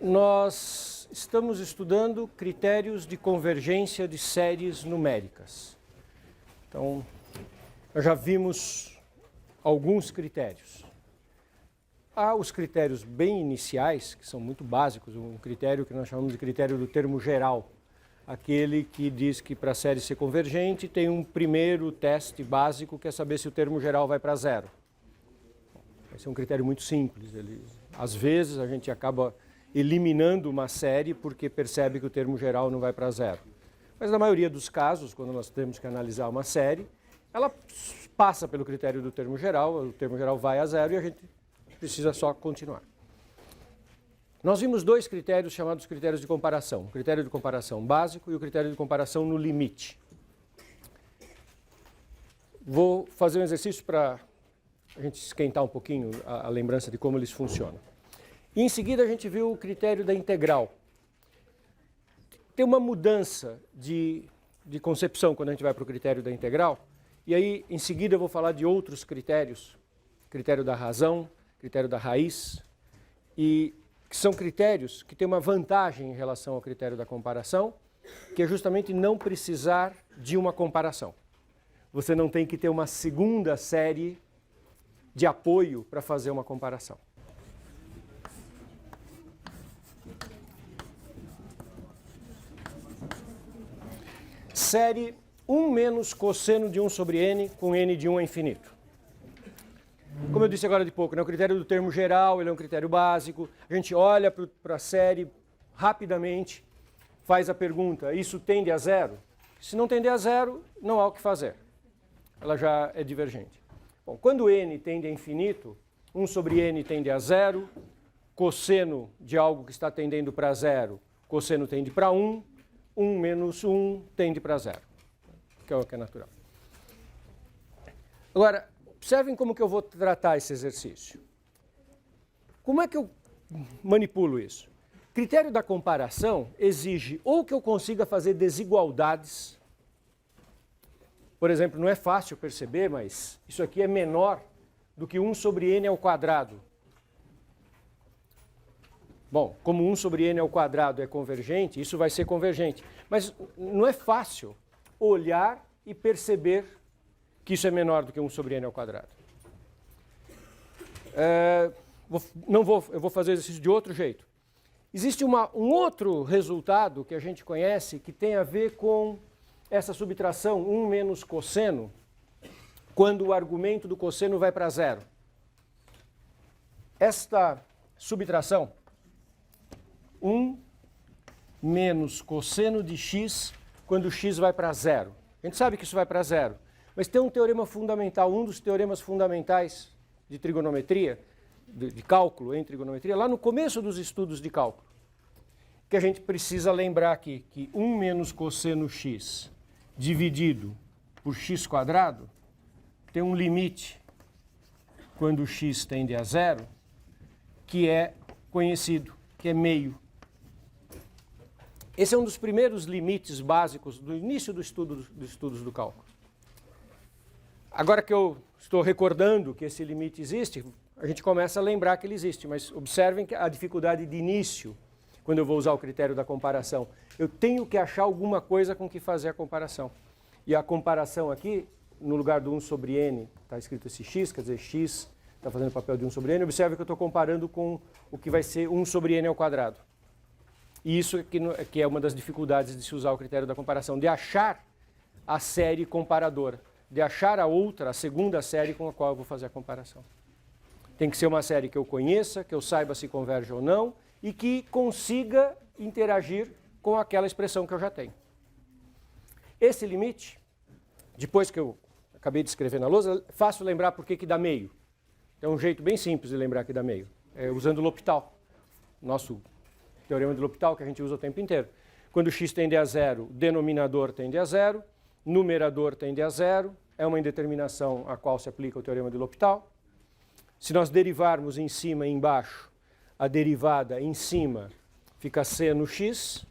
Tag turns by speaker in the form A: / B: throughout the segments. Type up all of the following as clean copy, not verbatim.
A: Nós estamos estudando critérios de convergência de séries numéricas. Então, nós já vimos alguns critérios. Há os critérios bem iniciais, que são muito básicos, um critério que nós chamamos de critério do termo geral, aquele que diz que para a série ser convergente tem um primeiro teste básico, que é saber se o termo geral vai para zero. Esse é um critério muito simples. Às vezes a gente acaba eliminando uma série porque percebe que o termo geral não vai para zero. Mas na maioria dos casos, quando nós temos que analisar uma série, ela passa pelo critério do termo geral, o termo geral vai a zero e a gente precisa só continuar. Nós vimos dois critérios chamados critérios de comparação. O critério de comparação básico e o critério de comparação no limite. Vou fazer um exercício para a gente esquentar um pouquinho a lembrança de como eles funcionam. E em seguida a gente viu o critério da integral. Tem uma mudança de concepção quando a gente vai para o critério da integral. E aí, em seguida, eu vou falar de outros critérios. Critério da razão, critério da raiz. E que são critérios que têm uma vantagem em relação ao critério da comparação, que é justamente não precisar de uma comparação. Você não tem que ter uma segunda série de apoio para fazer uma comparação. Série 1 menos cosseno de 1 sobre n com n de 1 a infinito. Como eu disse agora de pouco, né, o critério do termo geral ele é um critério básico. A gente olha para a série rapidamente, faz a pergunta, isso tende a zero? Se não tender a zero, não há o que fazer. Ela já é divergente. Bom, quando n tende a infinito, 1 sobre n tende a zero, cosseno de algo que está tendendo para zero, cosseno tende para 1, 1 menos 1 tende para zero, que é o que é natural. Agora, observem como que eu vou tratar esse exercício. Como é que eu manipulo isso? O critério da comparação exige ou que eu consiga fazer desigualdades. Por exemplo, não é fácil perceber, mas isso aqui é menor do que 1 sobre n ao quadrado. Bom, como 1 sobre n ao quadrado é convergente, isso vai ser convergente. Mas não é fácil olhar e perceber que isso é menor do que 1 sobre n ao quadrado. Eu vou fazer o exercício de outro jeito. Existe um outro resultado que a gente conhece que tem a ver com essa subtração 1 menos cosseno, quando o argumento do cosseno vai para zero. Esta subtração 1 menos cosseno de x quando x vai para zero. A gente sabe que isso vai para zero, mas tem um teorema fundamental, um dos teoremas fundamentais de trigonometria, de cálculo em trigonometria, lá no começo dos estudos de cálculo, que a gente precisa lembrar aqui, que 1 menos cosseno x dividido por x quadrado tem um limite quando x tende a zero, que é conhecido, que é meio. Esse é um dos primeiros limites básicos do início dos estudos do cálculo. Agora que eu estou recordando que esse limite existe, a gente começa a lembrar que ele existe, mas observem que a dificuldade de início, quando eu vou usar o critério da comparação, eu tenho que achar alguma coisa com que fazer a comparação. E a comparação aqui, no lugar do 1 sobre n, está escrito esse x, quer dizer, x está fazendo o papel de 1 sobre n, observe que eu estou comparando com o que vai ser 1 sobre n ao quadrado. E isso que é uma das dificuldades de se usar o critério da comparação, de achar a série comparadora, de achar a segunda série com a qual eu vou fazer a comparação. Tem que ser uma série que eu conheça, que eu saiba se converge ou não, e que consiga interagir com aquela expressão que eu já tenho. Esse limite, depois que eu acabei de escrever na lousa, é fácil lembrar por que dá meio. É um jeito bem simples de lembrar que dá meio, usando o L'Hopital, nosso teorema de L'Hopital que a gente usa o tempo inteiro. Quando x tende a zero, denominador tende a zero, numerador tende a zero, é uma indeterminação a qual se aplica o teorema de L'Hopital. Se nós derivarmos em cima e embaixo, a derivada em cima fica c no x,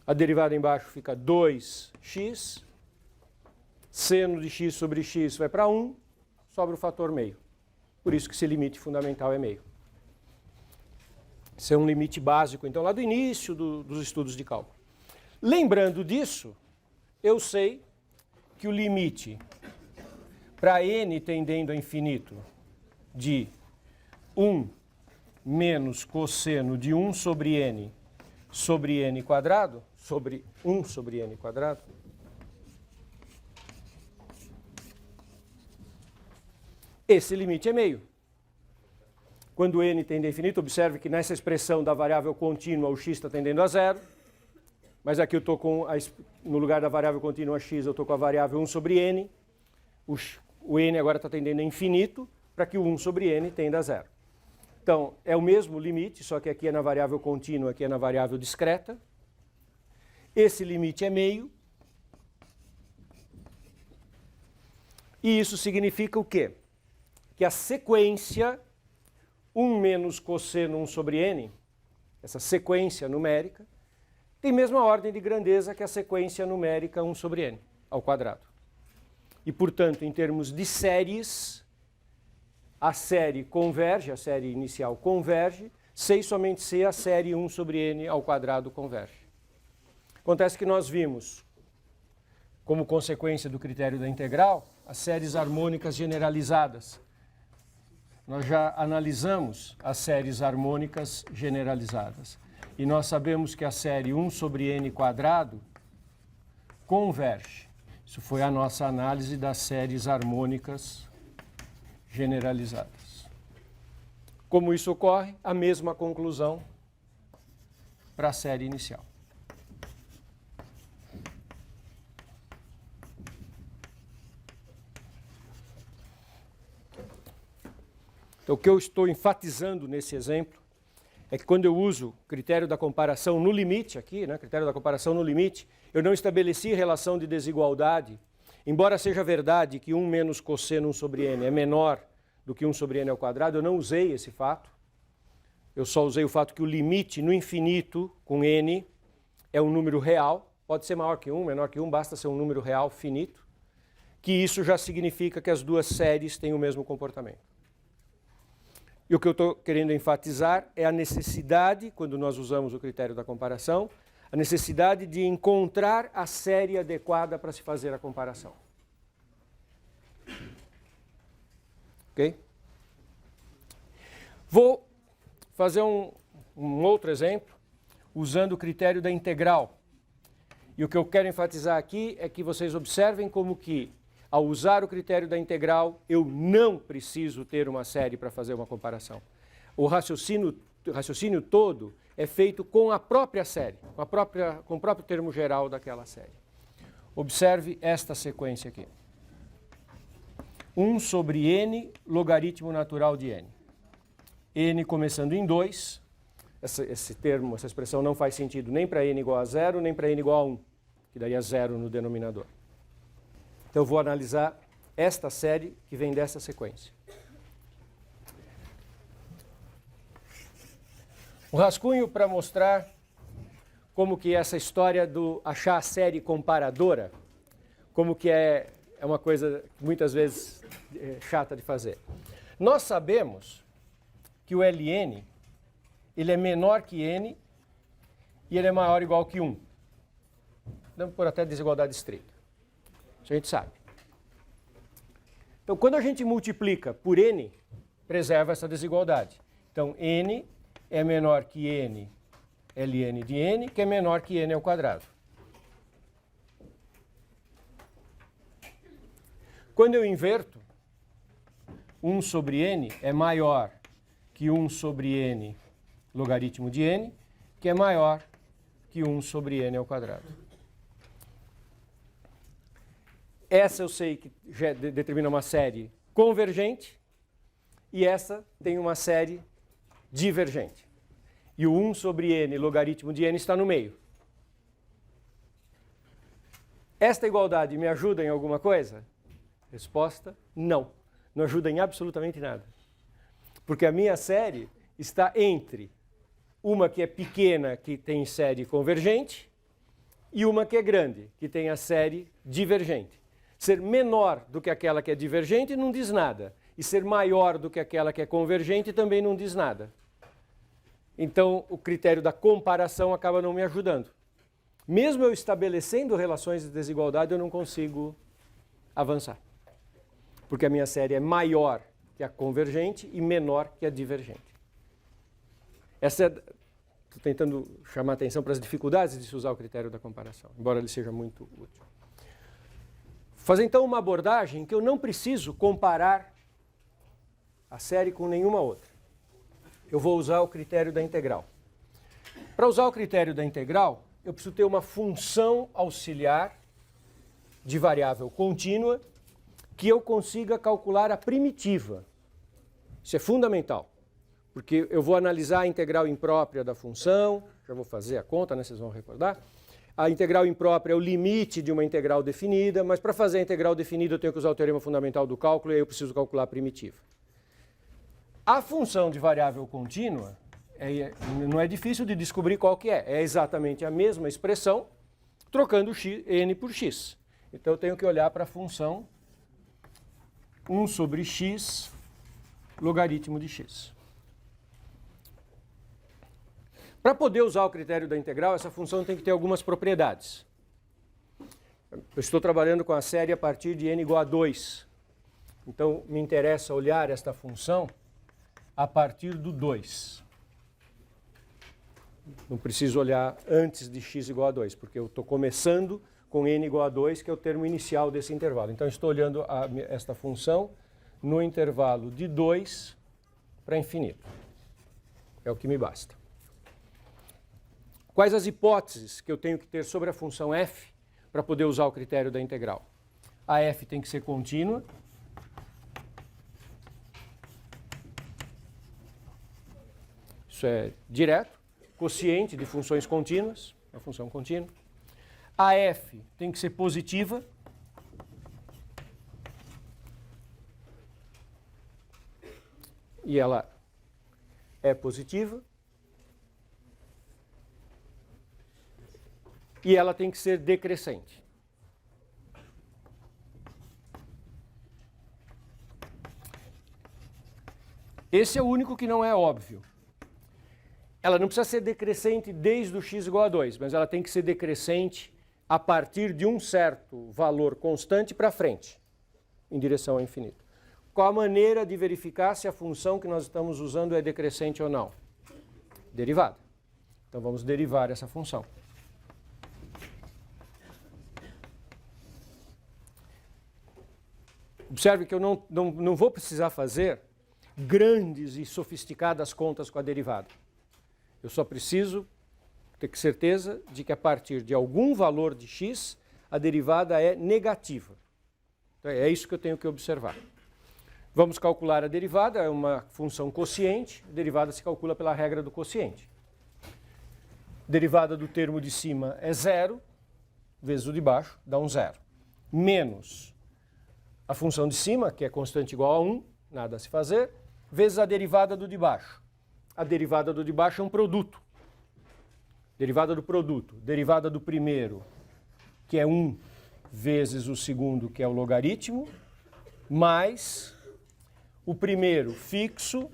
A: a derivada embaixo fica 2x, seno de x sobre x vai para 1, sobra o fator meio. Por isso que esse limite fundamental é meio. Esse é um limite básico, então, lá do início dos estudos de cálculo. Lembrando disso, eu sei que o limite para n tendendo a infinito de 1 menos cosseno de 1 sobre n quadrado, sobre 1 sobre n quadrado, esse limite é meio. Quando n tende a infinito, observe que nessa expressão da variável contínua o x está tendendo a zero, mas aqui eu estou com, no lugar da variável contínua x, eu estou com a variável 1 sobre n, o n agora está tendendo a infinito, para que o 1 sobre n tenda a zero. Então, é o mesmo limite, só que aqui é na variável contínua, aqui é na variável discreta. Esse limite é meio. E isso significa o quê? Que a sequência 1 menos cosseno 1 sobre n, essa sequência numérica, tem a mesma ordem de grandeza que a sequência numérica 1 sobre n ao quadrado. E, portanto, em termos de séries, a série converge, a série inicial converge, se e somente se a série 1 sobre n ao quadrado converge. Acontece que nós vimos, como consequência do critério da integral, as séries harmônicas generalizadas. Nós já analisamos as séries harmônicas generalizadas. E nós sabemos que a série 1 sobre n quadrado converge. Isso foi a nossa análise das séries harmônicas generalizadas. Como isso ocorre? A mesma conclusão para a série inicial. Então, o que eu estou enfatizando nesse exemplo é que quando eu uso o critério da comparação no limite aqui, né, critério da comparação no limite, eu não estabeleci relação de desigualdade, embora seja verdade que 1 menos cosseno 1 sobre n é menor do que 1 sobre n ao quadrado, eu não usei esse fato. Eu só usei o fato que o limite no infinito com n é um número real, pode ser maior que 1, menor que 1, basta ser um número real finito, que isso já significa que as duas séries têm o mesmo comportamento. E o que eu estou querendo enfatizar é a necessidade, quando nós usamos o critério da comparação, a necessidade de encontrar a série adequada para se fazer a comparação. Ok? Vou fazer um outro exemplo, usando o critério da integral. E o que eu quero enfatizar aqui é que vocês observem como que, ao usar o critério da integral, eu não preciso ter uma série para fazer uma comparação. O raciocínio todo é feito com a própria série, com o próprio termo geral daquela série. Observe esta sequência aqui. 1 sobre n, logaritmo natural de n. N começando em 2. Esse termo, essa expressão não faz sentido nem para n igual a 0, nem para n igual a 1, que daria 0 no denominador. Então, eu vou analisar esta série que vem dessa sequência. O rascunho para mostrar como que essa história do achar a série comparadora, como que é uma coisa muitas vezes chata de fazer. Nós sabemos que o Ln ele é menor que n e ele é maior ou igual que 1. Podemos pôr até desigualdade estreita. Isso a gente sabe. Então, quando a gente multiplica por n, preserva essa desigualdade. Então, n é menor que n ln de n, que é menor que n ao quadrado. Quando eu inverto, 1 sobre n é maior que 1 sobre n logaritmo de n, que é maior que 1 sobre n ao quadrado. Essa eu sei que já determina uma série convergente e essa tem uma série divergente. E o 1 sobre n logaritmo de n está no meio. Esta igualdade me ajuda em alguma coisa? Resposta, não. Não ajuda em absolutamente nada. Porque a minha série está entre uma que é pequena, que tem série convergente, e uma que é grande, que tem a série divergente. Ser menor do que aquela que é divergente não diz nada. E ser maior do que aquela que é convergente também não diz nada. Então, o critério da comparação acaba não me ajudando. Mesmo eu estabelecendo relações de desigualdade, eu não consigo avançar. Porque a minha série é maior que a convergente e menor que a divergente. Estou tentando chamar a atenção para as dificuldades de se usar o critério da comparação, embora ele seja muito útil. Fazer então uma abordagem que eu não preciso comparar a série com nenhuma outra. Eu vou usar o critério da integral. Para usar o critério da integral, eu preciso ter uma função auxiliar de variável contínua que eu consiga calcular a primitiva. Isso é fundamental, porque eu vou analisar a integral imprópria da função, já vou fazer a conta, né, vocês vão recordar. A integral imprópria é o limite de uma integral definida, mas para fazer a integral definida eu tenho que usar o teorema fundamental do cálculo e aí eu preciso calcular a primitiva. A função de variável contínua não é difícil de descobrir qual que é. É exatamente a mesma expressão, trocando n por x. Então eu tenho que olhar para a função 1 sobre x logaritmo de x. Para poder usar o critério da integral, essa função tem que ter algumas propriedades. Eu estou trabalhando com a série a partir de n igual a 2. Então me interessa olhar esta função a partir do 2. Não preciso olhar antes de x igual a 2, porque eu estou começando com n igual a 2, que é o termo inicial desse intervalo. Então, estou olhando esta função no intervalo de 2 para infinito. É o que me basta. Quais as hipóteses que eu tenho que ter sobre a função f para poder usar o critério da integral? A f tem que ser contínua. Isso é direto. Quociente de funções contínuas, uma função contínua. A f tem que ser positiva. E ela é positiva. E ela tem que ser decrescente. Esse é o único que não é óbvio. Ela não precisa ser decrescente desde o x igual a 2, mas ela tem que ser decrescente a partir de um certo valor constante para frente, em direção ao infinito. Qual a maneira de verificar se a função que nós estamos usando é decrescente ou não? Derivada. Então vamos derivar essa função. Observe que eu não vou precisar fazer grandes e sofisticadas contas com a derivada. Eu só preciso ter certeza de que a partir de algum valor de x, a derivada é negativa. Então, é isso que eu tenho que observar. Vamos calcular a derivada, é uma função quociente, a derivada se calcula pela regra do quociente. Derivada do termo de cima é 0, vezes o de baixo, dá um 0. Menos a função de cima, que é constante igual a 1, nada a se fazer, vezes a derivada do de baixo. A derivada do de baixo é um produto. Derivada do produto. Derivada do primeiro, que é 1, vezes o segundo, que é o logaritmo, mais o primeiro fixo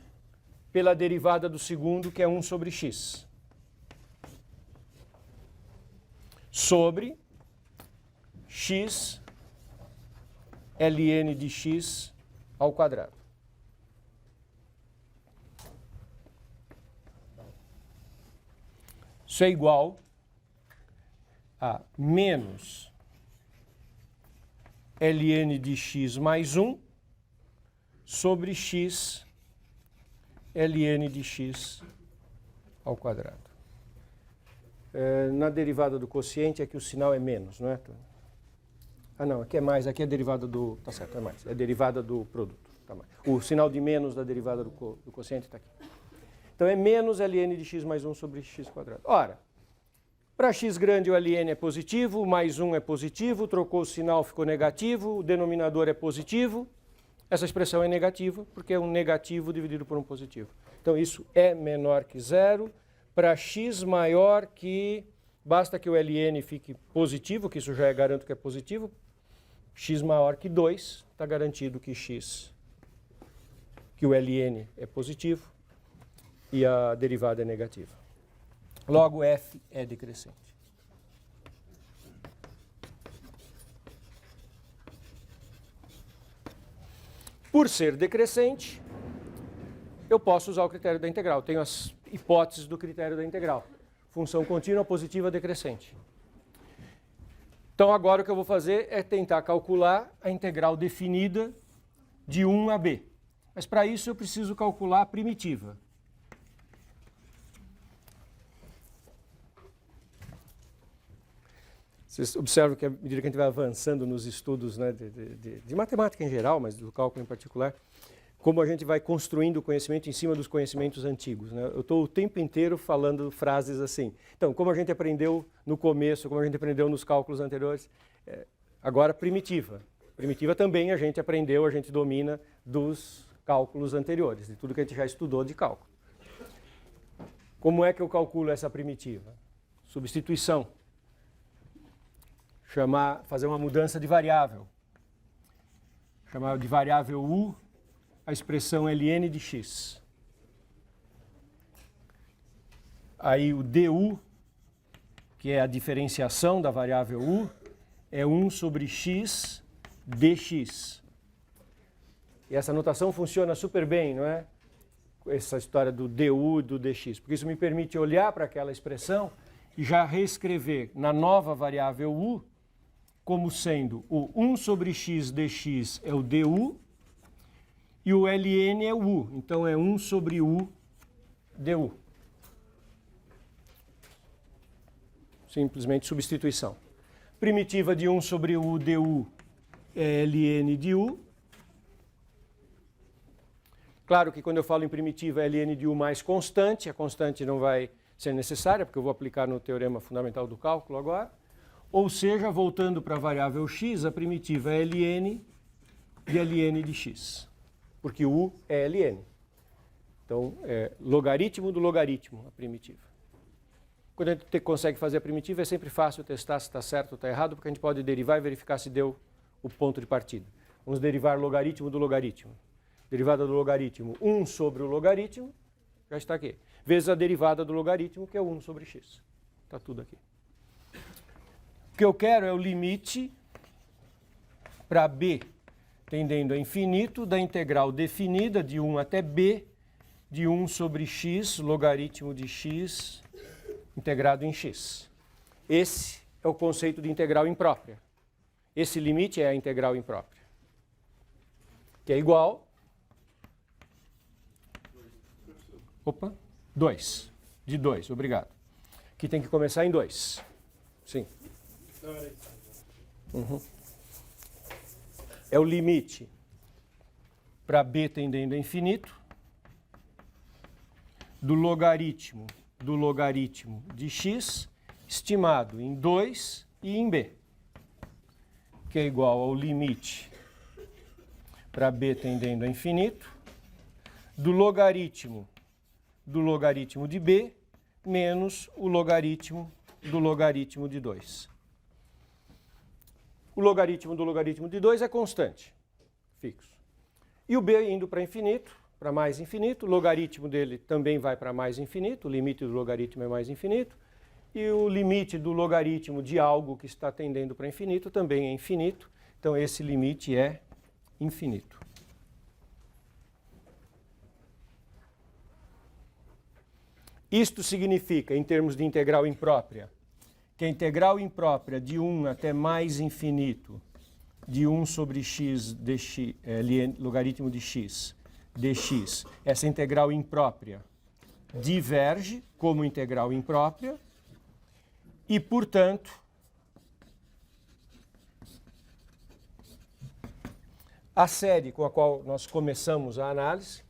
A: pela derivada do segundo, que é 1 sobre x. Sobre x ln de x ao quadrado. Isso é igual a menos ln de x mais 1 sobre x ln de x ao quadrado. Na derivada do quociente aqui o sinal é menos, não é? Ah, não, aqui é mais, aqui é a derivada do... Tá certo, é mais. É a derivada do produto. Tá mais. O sinal de menos da derivada do quociente está aqui. Então é menos ln de x mais 1 sobre x quadrado. Ora, para x grande o ln é positivo, mais 1 é positivo, trocou o sinal, ficou negativo, o denominador é positivo. Essa expressão é negativa, porque é um negativo dividido por um positivo. Então isso é menor que zero. Para x maior que... Basta que o ln fique positivo, que isso já garanto que é positivo. X maior que 2, está garantido que o ln é positivo. e a derivada é negativa. Logo, f é decrescente. Por ser decrescente, eu posso usar o critério da integral. Tenho as hipóteses do critério da integral. Função contínua, positiva, decrescente. Então, agora o que eu vou fazer é tentar calcular a integral definida de 1 a b. Mas para isso eu preciso calcular a primitiva. Vocês observam que à medida que a gente vai avançando nos estudos, né, de matemática em geral, mas do cálculo em particular, como a gente vai construindo o conhecimento em cima dos conhecimentos antigos, né? Eu estou o tempo inteiro falando frases assim. Então, como a gente aprendeu no começo, como a gente aprendeu nos cálculos anteriores, agora primitiva. Primitiva também a gente aprendeu, a gente domina dos cálculos anteriores, de tudo que a gente já estudou de cálculo. Como é que eu calculo essa primitiva? Substituição. Fazer uma mudança de variável. Chamar de variável u a expressão ln de x. Aí o du, que é a diferenciação da variável u, é 1 sobre x dx. E essa notação funciona super bem, não é? Essa história do du e do dx, porque isso me permite olhar para aquela expressão e já reescrever na nova variável u como sendo o 1 sobre x dx é o du e o ln é o u. Então é 1 sobre u du. Simplesmente substituição. Primitiva de 1 sobre u du é ln de u. Claro que quando eu falo em primitiva é ln de u mais constante, a constante não vai ser necessária, porque eu vou aplicar no teorema fundamental do cálculo agora. Ou seja, voltando para a variável x, a primitiva é ln de ln de x, porque u é ln. Então, é logaritmo do logaritmo, a primitiva. Quando a gente consegue fazer a primitiva, é sempre fácil testar se está certo ou está errado, porque a gente pode derivar e verificar se deu o ponto de partida. Vamos derivar logaritmo do logaritmo. Derivada do logaritmo, 1 sobre o logaritmo, já está aqui. Vezes a derivada do logaritmo, que é 1 sobre x. Está tudo aqui. O que eu quero é o limite para b tendendo a infinito da integral definida de 1 até b de 1 sobre x, logaritmo de x, integrado em x. Esse é o conceito de integral imprópria. Esse limite é a integral imprópria, que é igual... 2. De 2, obrigado. Que tem que começar em 2. Sim. Uhum. É o limite para b tendendo a infinito do logaritmo de x estimado em 2 e em b, que é igual ao limite para b tendendo a infinito do logaritmo de b menos o logaritmo de 2. O logaritmo do logaritmo de 2 é constante, fixo. E o b indo para infinito, para mais infinito, o logaritmo dele também vai para mais infinito, o limite do logaritmo é mais infinito, e o limite do logaritmo de algo que está tendendo para infinito também é infinito, então esse limite é infinito. Isto significa, em termos de integral imprópria, que a integral imprópria de 1 até mais infinito de 1 sobre x dx, logaritmo de x dx, essa integral imprópria diverge como integral imprópria e, portanto, a série com a qual nós começamos a análise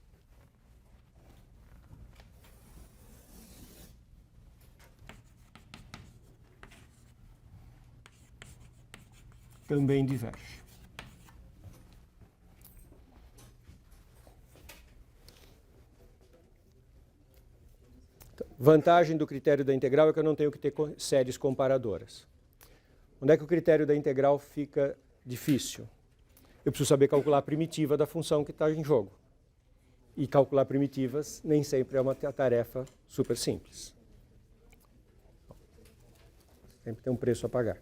A: também diverge. Vantagem do critério da integral é que eu não tenho que ter séries comparadoras. Onde é que o critério da integral fica difícil? Eu preciso saber calcular a primitiva da função que está em jogo. E calcular primitivas nem sempre é uma tarefa super simples. Sempre tem um preço a pagar.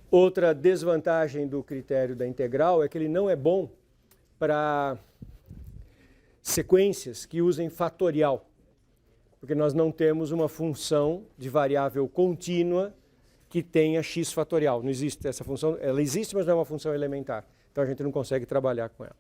A: Outra desvantagem do critério da integral é que ele não é bom para sequências que usem fatorial, porque nós não temos uma função de variável contínua que tenha x fatorial. Não existe essa função, ela existe, mas não é uma função elementar. Então a gente não consegue trabalhar com ela.